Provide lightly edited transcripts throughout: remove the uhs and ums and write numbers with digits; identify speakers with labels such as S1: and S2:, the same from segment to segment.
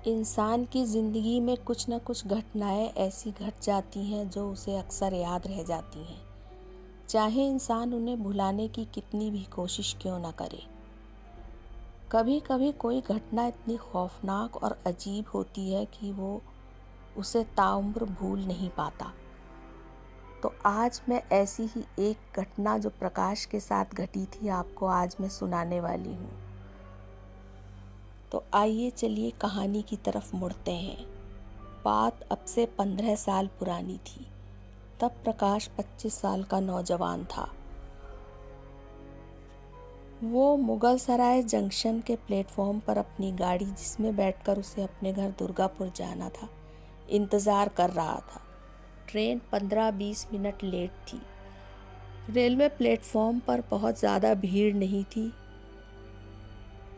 S1: इंसान की ज़िंदगी में कुछ न कुछ घटनाएं ऐसी घट जाती हैं जो उसे अक्सर याद रह जाती हैं, चाहे इंसान उन्हें भुलाने की कितनी भी कोशिश क्यों न करे। कभी कभी कोई घटना इतनी खौफनाक और अजीब होती है कि वो उसे ताउम्र भूल नहीं पाता। तो आज मैं ऐसी ही एक घटना जो प्रकाश के साथ घटी थी आपको आज मैं सुनाने वाली हूँ। तो आइए चलिए कहानी की तरफ मुड़ते हैं। बात अब से 15 साल पुरानी थी। तब प्रकाश 25 साल का नौजवान था। वो मुगल सराय जंक्शन के प्लेटफॉर्म पर अपनी गाड़ी, जिसमें बैठकर उसे अपने घर दुर्गापुर जाना था, इंतज़ार कर रहा था। ट्रेन 15-20 मिनट लेट थी। रेलवे प्लेटफॉर्म पर बहुत ज़्यादा भीड़ नहीं थी।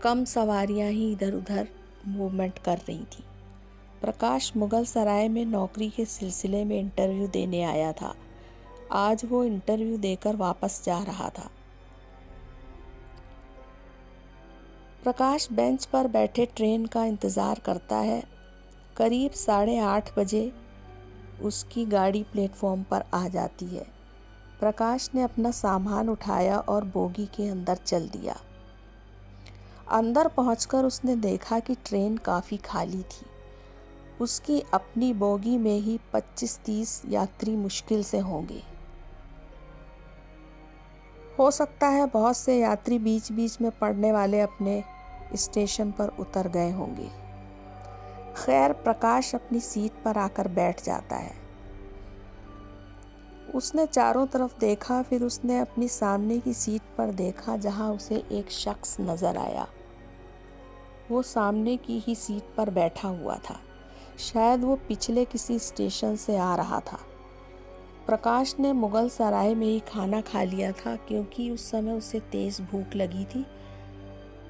S1: कम सवारियां ही इधर उधर मूवमेंट कर रही थी। प्रकाश मुगल सराय में नौकरी के सिलसिले में इंटरव्यू देने आया था। आज वो इंटरव्यू देकर वापस जा रहा था। प्रकाश बेंच पर बैठे ट्रेन का इंतज़ार करता है। करीब 8:30 बजे उसकी गाड़ी प्लेटफॉर्म पर आ जाती है। प्रकाश ने अपना सामान उठाया और बोगी के अंदर चल दिया। अंदर पहुंचकर उसने देखा कि ट्रेन काफ़ी खाली थी। उसकी अपनी बोगी में ही 25-30 यात्री मुश्किल से होंगे। हो सकता है बहुत से यात्री बीच बीच में पड़ने वाले अपने स्टेशन पर उतर गए होंगे। खैर, प्रकाश अपनी सीट पर आकर बैठ जाता है। उसने चारों तरफ देखा, फिर उसने अपनी सामने की सीट पर देखा जहां उसे एक शख्स नजर आया। वो सामने की ही सीट पर बैठा हुआ था। शायद वो पिछले किसी स्टेशन से आ रहा था। प्रकाश ने मुगल सराय में ही खाना खा लिया था, क्योंकि उस समय उसे तेज भूख लगी थी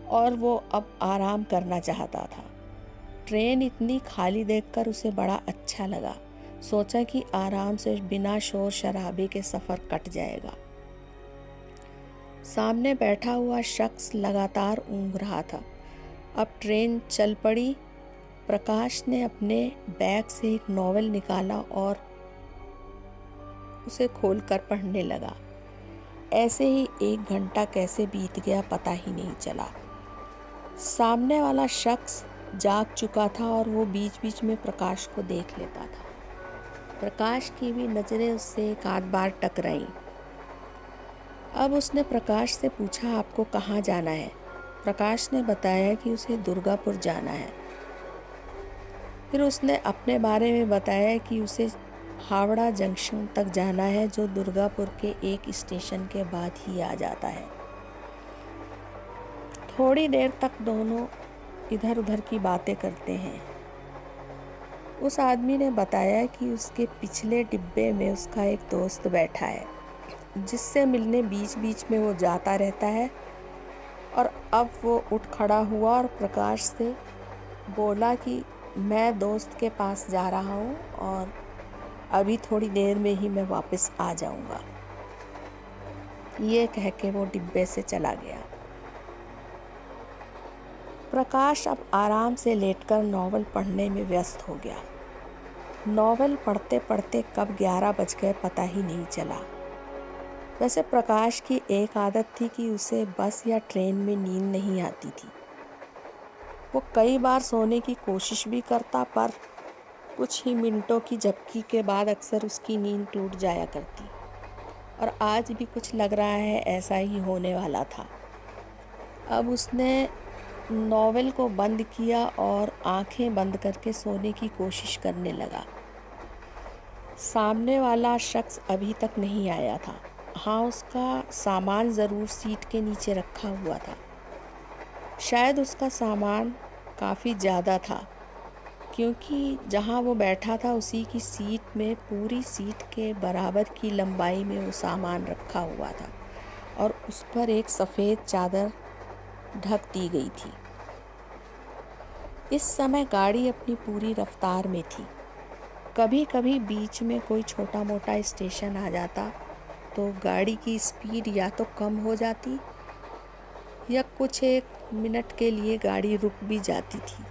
S1: और वो अब आराम करना चाहता था। ट्रेन इतनी खाली देखकर उसे बड़ा अच्छा लगा। सोचा कि आराम से बिना शोर शराबे के सफ़र कट जाएगा। सामने बैठा हुआ शख्स लगातार ऊँघ रहा था। अब ट्रेन चल पड़ी। प्रकाश ने अपने बैग से एक नॉवेल निकाला और उसे खोलकर पढ़ने लगा। ऐसे ही 1 घंटा कैसे बीत गया पता ही नहीं चला। सामने वाला शख्स जाग चुका था और वो बीच बीच में प्रकाश को देख लेता था। प्रकाश की भी नज़रें उससे एक आध बार टकराईं। अब उसने प्रकाश से पूछा, आपको कहाँ जाना है? प्रकाश ने बताया कि उसे दुर्गापुर जाना है। फिर उसने अपने बारे में बताया कि उसे हावड़ा जंक्शन तक जाना है, जो दुर्गापुर के एक स्टेशन के बाद ही आ जाता है। थोड़ी देर तक दोनों इधर उधर की बातें करते हैं। उस आदमी ने बताया कि उसके पिछले डिब्बे में उसका एक दोस्त बैठा है, जिससे मिलने बीच बीच में वो जाता रहता है। और अब वो उठ खड़ा हुआ और प्रकाश से बोला कि मैं दोस्त के पास जा रहा हूँ और अभी थोड़ी देर में ही मैं वापस आ जाऊँगा। ये कह के वो डिब्बे से चला गया। प्रकाश अब आराम से लेटकर नॉवल पढ़ने में व्यस्त हो गया। नॉवल पढ़ते पढ़ते कब 11 बज गए पता ही नहीं चला। वैसे प्रकाश की एक आदत थी कि उसे बस या ट्रेन में नींद नहीं आती थी। वो कई बार सोने की कोशिश भी करता, पर कुछ ही मिनटों की झपकी के बाद अक्सर उसकी नींद टूट जाया करती। और आज भी कुछ लग रहा है ऐसा ही होने वाला था। अब उसने नॉवेल को बंद किया और आंखें बंद करके सोने की कोशिश करने लगा। सामने वाला शख्स अभी तक नहीं आया था। हाँ, उसका सामान ज़रूर सीट के नीचे रखा हुआ था। शायद उसका सामान काफ़ी ज़्यादा था, क्योंकि जहाँ वो बैठा था उसी की सीट में पूरी सीट के बराबर की लंबाई में वो सामान रखा हुआ था और उस पर एक सफ़ेद चादर ढक दी गई थी। इस समय गाड़ी अपनी पूरी रफ्तार में थी। कभी कभी बीच में कोई छोटा मोटा स्टेशन आ जाता तो गाड़ी की स्पीड या तो कम हो जाती या कुछ 1 मिनट के लिए गाड़ी रुक भी जाती थी।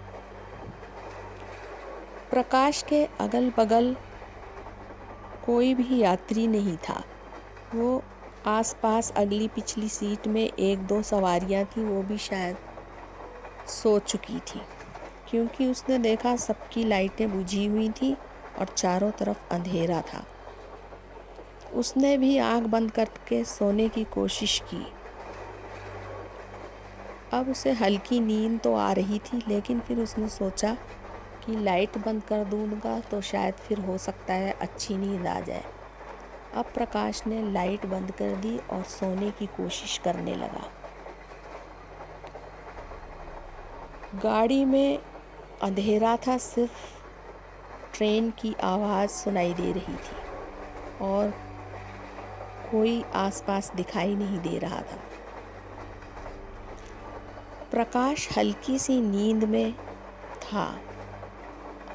S1: प्रकाश के अगल बगल कोई भी यात्री नहीं था। वो आसपास अगली पिछली सीट में एक दो सवारियां थी, वो भी शायद सो चुकी थी, क्योंकि उसने देखा सबकी लाइटें बुझी हुई थी और चारों तरफ अंधेरा था। उसने भी आंख बंद करके सोने की कोशिश की। अब उसे हल्की नींद तो आ रही थी, लेकिन फिर उसने सोचा कि लाइट बंद कर दूंगा तो शायद फिर हो सकता है अच्छी नींद आ जाए। अब प्रकाश ने लाइट बंद कर दी और सोने की कोशिश करने लगा। गाड़ी में अंधेरा था, सिर्फ ट्रेन की आवाज़ सुनाई दे रही थी और कोई आसपास दिखाई नहीं दे रहा था। प्रकाश हल्की सी नींद में था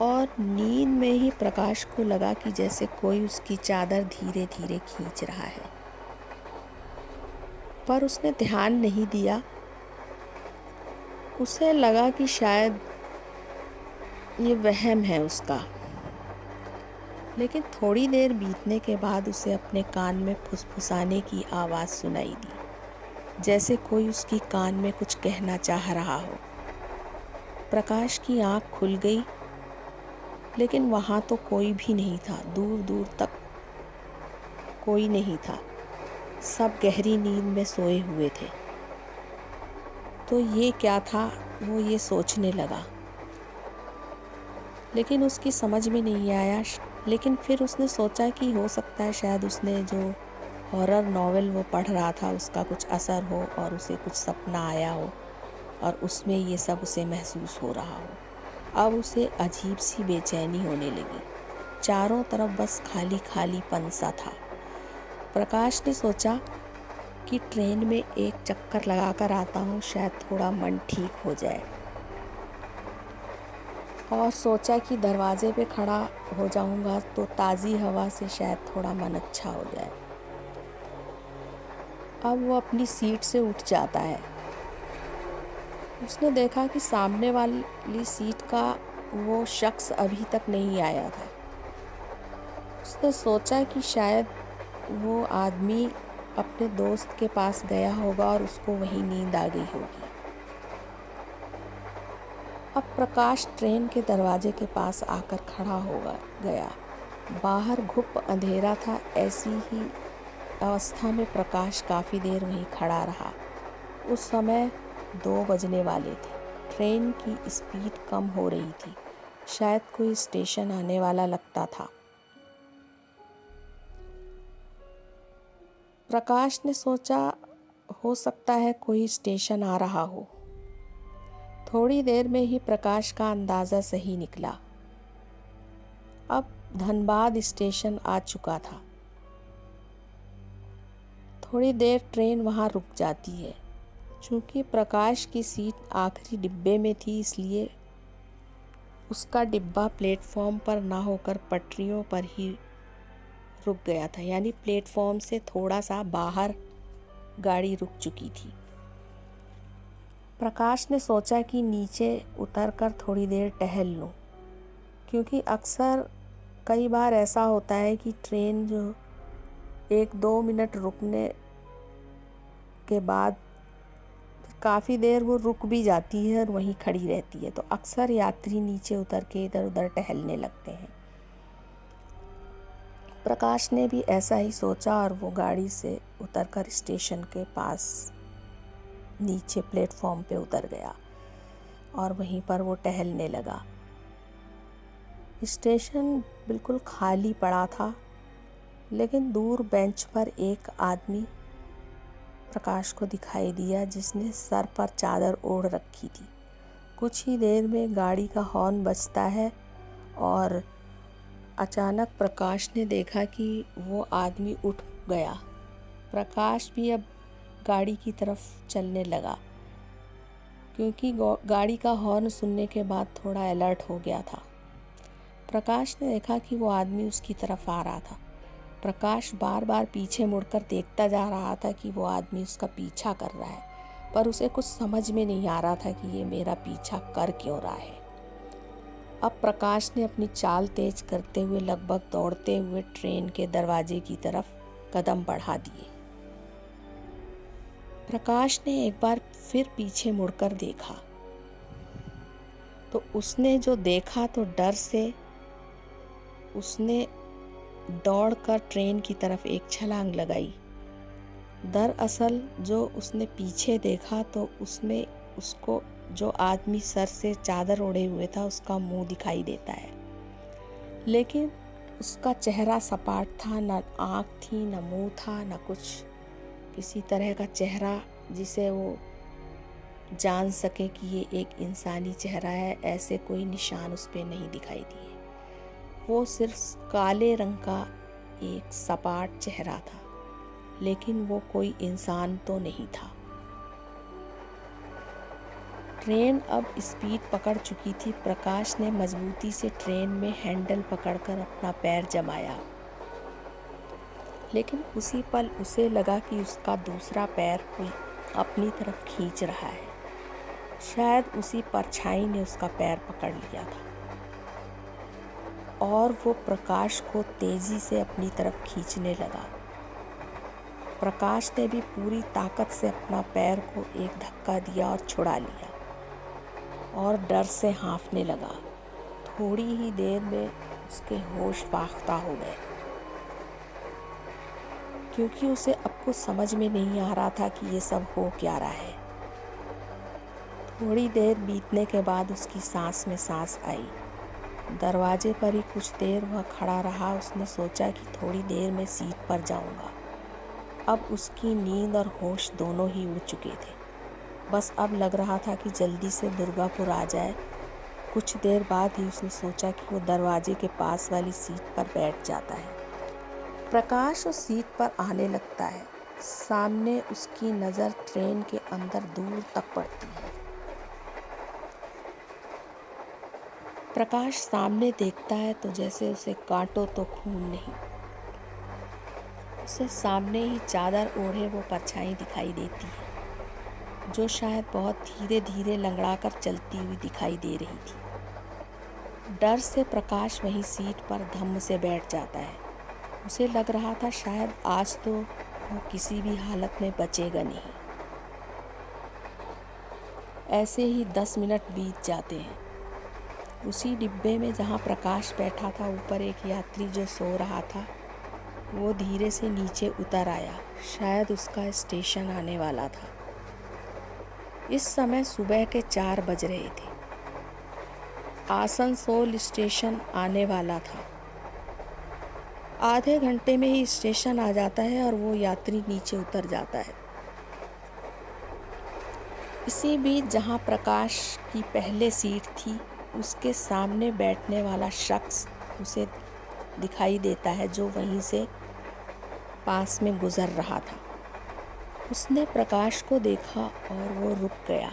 S1: और नींद में ही प्रकाश को लगा कि जैसे कोई उसकी चादर धीरे धीरे खींच रहा है, पर उसने ध्यान नहीं दिया। उसे लगा कि शायद ये वहम है उसका, लेकिन थोड़ी देर बीतने के बाद उसे अपने कान में फुसफुसाने की आवाज़ सुनाई दी, जैसे कोई उसकी कान में कुछ कहना चाह रहा हो। प्रकाश की आंख खुल गई, लेकिन वहाँ तो कोई भी नहीं था। दूर दूर तक कोई नहीं था, सब गहरी नींद में सोए हुए थे। तो ये क्या था, वो ये सोचने लगा, लेकिन उसकी समझ में नहीं आया। लेकिन फिर उसने सोचा कि हो सकता है शायद उसने जो हॉरर नॉवेल वो पढ़ रहा था उसका कुछ असर हो और उसे कुछ सपना आया हो और उसमें ये सब उसे महसूस हो रहा हो। अब उसे अजीब सी बेचैनी होने लगी। चारों तरफ बस खाली खालीपन सा था। प्रकाश ने सोचा कि ट्रेन में एक चक्कर लगा कर आता हूँ, शायद थोड़ा मन ठीक हो जाए, और सोचा कि दरवाजे पे खड़ा हो जाऊंगा तो ताज़ी हवा से शायद थोड़ा मन अच्छा हो जाए। अब वो अपनी सीट से उठ जाता है। उसने देखा कि सामने वाली सीट का वो शख्स अभी तक नहीं आया था। उसने सोचा कि शायद वो आदमी अपने दोस्त के पास गया होगा और उसको वहीं नींद आ गई होगी। अब प्रकाश ट्रेन के दरवाजे के पास आकर खड़ा हो गया। बाहर घुप अंधेरा था। ऐसी ही अवस्था में प्रकाश काफ़ी देर वहीं खड़ा रहा। उस समय 2 बजने वाले थे। ट्रेन की स्पीड कम हो रही थी, शायद कोई स्टेशन आने वाला लगता था। प्रकाश ने सोचा हो सकता है कोई स्टेशन आ रहा हो। थोड़ी देर में ही प्रकाश का अंदाज़ा सही निकला। अब धनबाद स्टेशन आ चुका था। थोड़ी देर ट्रेन वहाँ रुक जाती है। चूँकि प्रकाश की सीट आखिरी डिब्बे में थी, इसलिए उसका डिब्बा प्लेटफॉर्म पर ना होकर पटरियों पर ही रुक गया था, यानी प्लेटफॉर्म से थोड़ा सा बाहर गाड़ी रुक चुकी थी। प्रकाश ने सोचा कि नीचे उतरकर थोड़ी देर टहल लूं, क्योंकि अक्सर कई बार ऐसा होता है कि ट्रेन जो 1-2 मिनट रुकने के बाद काफ़ी देर वो रुक भी जाती है और वहीं खड़ी रहती है, तो अक्सर यात्री नीचे उतर के इधर उधर टहलने लगते हैं। प्रकाश ने भी ऐसा ही सोचा और वो गाड़ी से उतरकर स्टेशन के पास नीचे प्लेटफॉर्म पे उतर गया और वहीं पर वो टहलने लगा। स्टेशन बिल्कुल खाली पड़ा था, लेकिन दूर बेंच पर एक आदमी प्रकाश को दिखाई दिया, जिसने सर पर चादर ओढ़ रखी थी। कुछ ही देर में गाड़ी का हॉर्न बजता है और अचानक प्रकाश ने देखा कि वो आदमी उठ गया। प्रकाश भी अब गाड़ी की तरफ चलने लगा, क्योंकि गाड़ी का हॉर्न सुनने के बाद थोड़ा अलर्ट हो गया था। प्रकाश ने देखा कि वो आदमी उसकी तरफ आ रहा था। प्रकाश बार बार पीछे मुड़कर देखता जा रहा था कि वो आदमी उसका पीछा कर रहा है, पर उसे कुछ समझ में नहीं आ रहा था कि ये मेरा पीछा कर क्यों रहा है। अब प्रकाश ने अपनी चाल तेज करते हुए लगभग दौड़ते हुए ट्रेन के दरवाजे की तरफ कदम बढ़ा दिए। प्रकाश ने एक बार फिर पीछे मुड़कर देखा तो उसने जो देखा तो डर से उसने दौड़कर ट्रेन की तरफ एक छलांग लगाई। दरअसल जो उसने पीछे देखा तो उसमें उसको जो आदमी सर से चादर ओढ़े हुए था उसका मुंह दिखाई देता है, लेकिन उसका चेहरा सपाट था, न आँख थी, न मुंह था, न कुछ किसी तरह का चेहरा जिसे वो जान सके कि ये एक इंसानी चेहरा है, ऐसे कोई निशान उस पर नहीं दिखाई दिए। वो सिर्फ काले रंग का एक सपाट चेहरा था, लेकिन वो कोई इंसान तो नहीं था। ट्रेन अब स्पीड पकड़ चुकी थी। प्रकाश ने मजबूती से ट्रेन में हैंडल पकड़कर अपना पैर जमाया, लेकिन उसी पल उसे लगा कि उसका दूसरा पैर कोई अपनी तरफ खींच रहा है। शायद उसी परछाई ने उसका पैर पकड़ लिया था और वो प्रकाश को तेजी से अपनी तरफ खींचने लगा। प्रकाश ने भी पूरी ताकत से अपना पैर को एक धक्का दिया और छुड़ा लिया और डर से हाँफने लगा। थोड़ी ही देर में उसके होश फाख्ता हो गए, क्योंकि उसे अब कुछ समझ में नहीं आ रहा था कि ये सब हो क्या रहा है। थोड़ी देर बीतने के बाद उसकी सांस में सांस आई। दरवाजे पर ही कुछ देर वह खड़ा रहा। उसने सोचा कि थोड़ी देर में सीट पर जाऊंगा। अब उसकी नींद और होश दोनों ही उड़ चुके थे। बस अब लग रहा था कि जल्दी से दुर्गापुर आ जाए। कुछ देर बाद ही उसने सोचा कि वो दरवाजे के पास वाली सीट पर बैठ जाता है। प्रकाश उस सीट पर आने लगता है। सामने उसकी नज़र ट्रेन के अंदर दूर तक पड़ती है। प्रकाश सामने देखता है तो जैसे उसे काटो तो खून नहीं। उसे सामने ही चादर ओढ़े वो परछाई दिखाई देती है, जो शायद बहुत धीरे धीरे लंगड़ाकर चलती हुई दिखाई दे रही थी। डर से प्रकाश वहीं सीट पर धम्म से बैठ जाता है। उसे लग रहा था शायद आज तो वो किसी भी हालत में बचेगा नहीं। ऐसे ही 10 मिनट बीत जाते हैं। उसी डिब्बे में जहाँ प्रकाश बैठा था, ऊपर एक यात्री जो सो रहा था वो धीरे से नीचे उतर आया। शायद उसका स्टेशन आने वाला था। इस समय सुबह के 4 बज रहे थे। आसनसोल स्टेशन आने वाला था। आधे घंटे में ही स्टेशन आ जाता है और वो यात्री नीचे उतर जाता है। इसी बीच जहाँ प्रकाश की पहले सीट थी, उसके सामने बैठने वाला शख्स उसे दिखाई देता है, जो वहीं से पास में गुजर रहा था। उसने प्रकाश को देखा और वो रुक गया।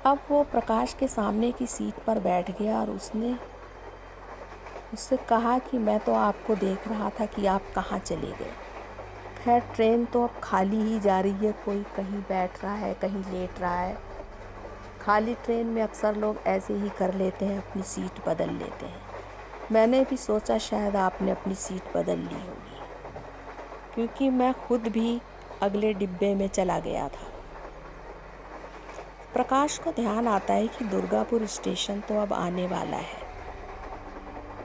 S1: अब वो प्रकाश के सामने की सीट पर बैठ गया और उसने उससे कहा कि मैं तो आपको देख रहा था कि आप कहाँ चले गए। खैर, ट्रेन तो अब खाली ही जा रही है। कोई कहीं बैठ रहा है, कहीं लेट रहा है। खाली ट्रेन में अक्सर लोग ऐसे ही कर लेते हैं, अपनी सीट बदल लेते हैं। मैंने भी सोचा शायद आपने अपनी सीट बदल ली होगी, क्योंकि मैं खुद भी अगले डिब्बे में चला गया था। प्रकाश को ध्यान आता है कि दुर्गापुर स्टेशन तो अब आने वाला है।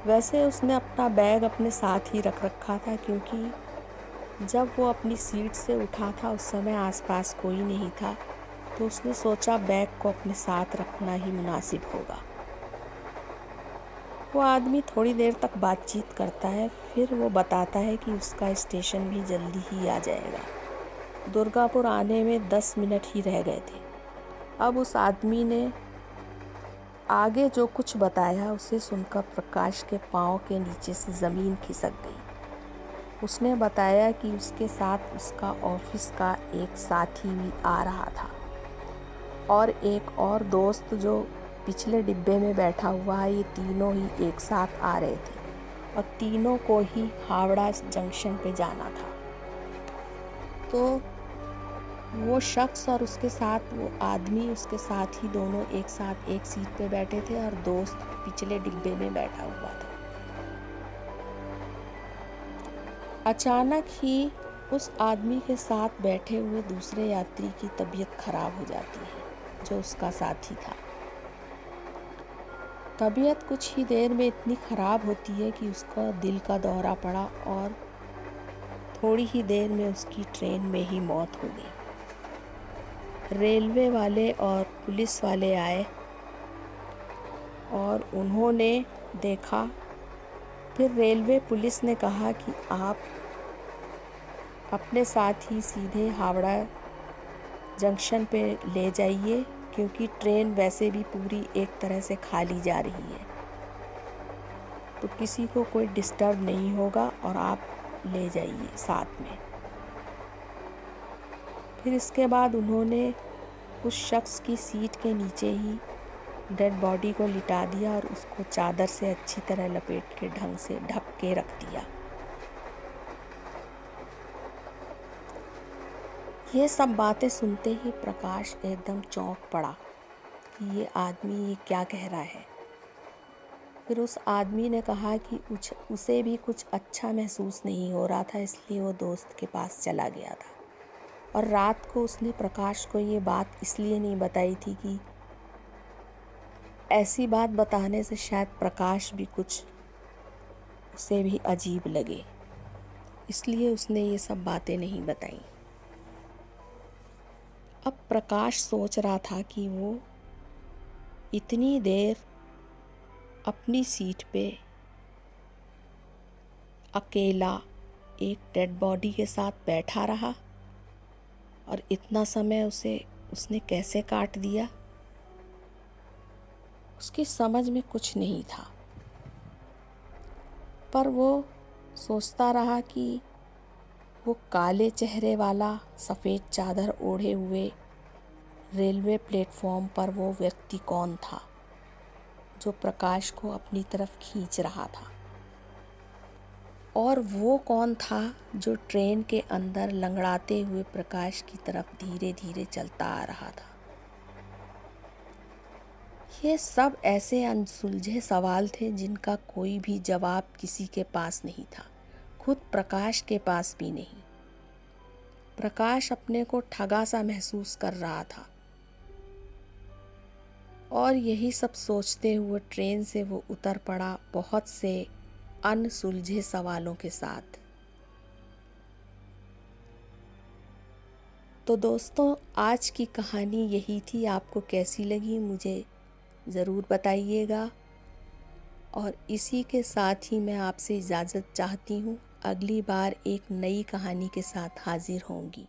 S1: वैसे उसने अपना बैग अपने साथ ही रख रखा था, क्योंकि जब वो अपनी सीट से उठा था उस समय आसपास कोई नहीं था, तो उसने सोचा बैग को अपने साथ रखना ही मुनासिब होगा। वो आदमी थोड़ी देर तक बातचीत करता है, फिर वो बताता है कि उसका स्टेशन भी जल्दी ही आ जाएगा। दुर्गापुर आने में 10 मिनट ही रह गए थे। अब उस आदमी ने आगे जो कुछ बताया उसे सुनकर प्रकाश के पाँव के नीचे से ज़मीन खिसक गई। उसने बताया कि उसके साथ उसका ऑफिस का एक साथी भी आ रहा था और एक और दोस्त जो पिछले डिब्बे में बैठा हुआ है। ये तीनों ही एक साथ आ रहे थे और तीनों को ही हावड़ा जंक्शन पे जाना था। तो वो शख्स और उसके साथ वो आदमी, उसके साथ ही दोनों एक साथ एक सीट पे बैठे थे और दोस्त पिछले डिब्बे में बैठा हुआ था। अचानक ही उस आदमी के साथ बैठे हुए दूसरे यात्री की तबीयत खराब हो जाती है, जो उसका साथी था। तबीयत कुछ ही देर में इतनी ख़राब होती है कि उसका दिल का दौरा पड़ा और थोड़ी ही देर में उसकी ट्रेन में ही मौत हो गई। रेलवे वाले और पुलिस वाले आए और उन्होंने देखा। फिर रेलवे पुलिस ने कहा कि आप अपने साथ ही सीधे हावड़ा जंक्शन पे ले जाइए, क्योंकि ट्रेन वैसे भी पूरी एक तरह से खाली जा रही है, तो किसी को कोई डिस्टर्ब नहीं होगा और आप ले जाइए साथ में। फिर इसके बाद उन्होंने उस शख्स की सीट के नीचे ही डेड बॉडी को लिटा दिया और उसको चादर से अच्छी तरह लपेट के ढंग से ढक के रख दिया। ये सब बातें सुनते ही प्रकाश एकदम चौंक पड़ा कि ये आदमी ये क्या कह रहा है। फिर उस आदमी ने कहा कि उसे भी कुछ अच्छा महसूस नहीं हो रहा था, इसलिए वो दोस्त के पास चला गया था। और रात को उसने प्रकाश को ये बात इसलिए नहीं बताई थी कि ऐसी बात बताने से शायद प्रकाश भी कुछ उसे भी अजीब लगे, इसलिए उसने ये सब बातें नहीं बताई। अब प्रकाश सोच रहा था कि वो इतनी देर अपनी सीट पे अकेला एक डेड बॉडी के साथ बैठा रहा और इतना समय उसने कैसे काट दिया, उसकी समझ में कुछ नहीं था। पर वो सोचता रहा कि वो काले चेहरे वाला सफ़ेद चादर ओढ़े हुए रेलवे प्लेटफॉर्म पर वो व्यक्ति कौन था जो प्रकाश को अपनी तरफ खींच रहा था, और वो कौन था जो ट्रेन के अंदर लंगड़ाते हुए प्रकाश की तरफ धीरे धीरे चलता आ रहा था। ये सब ऐसे अनसुलझे सवाल थे जिनका कोई भी जवाब किसी के पास नहीं था, खुद प्रकाश के पास भी नहीं। प्रकाश अपने को ठगा सा महसूस कर रहा था और यही सब सोचते हुए ट्रेन से वो उतर पड़ा, बहुत से अनसुलझे सवालों के साथ। तो दोस्तों, आज की कहानी यही थी। आपको कैसी लगी मुझे ज़रूर बताइएगा, और इसी के साथ ही मैं आपसे इजाज़त चाहती हूँ। अगली बार एक नई कहानी के साथ हाजिर होंगी।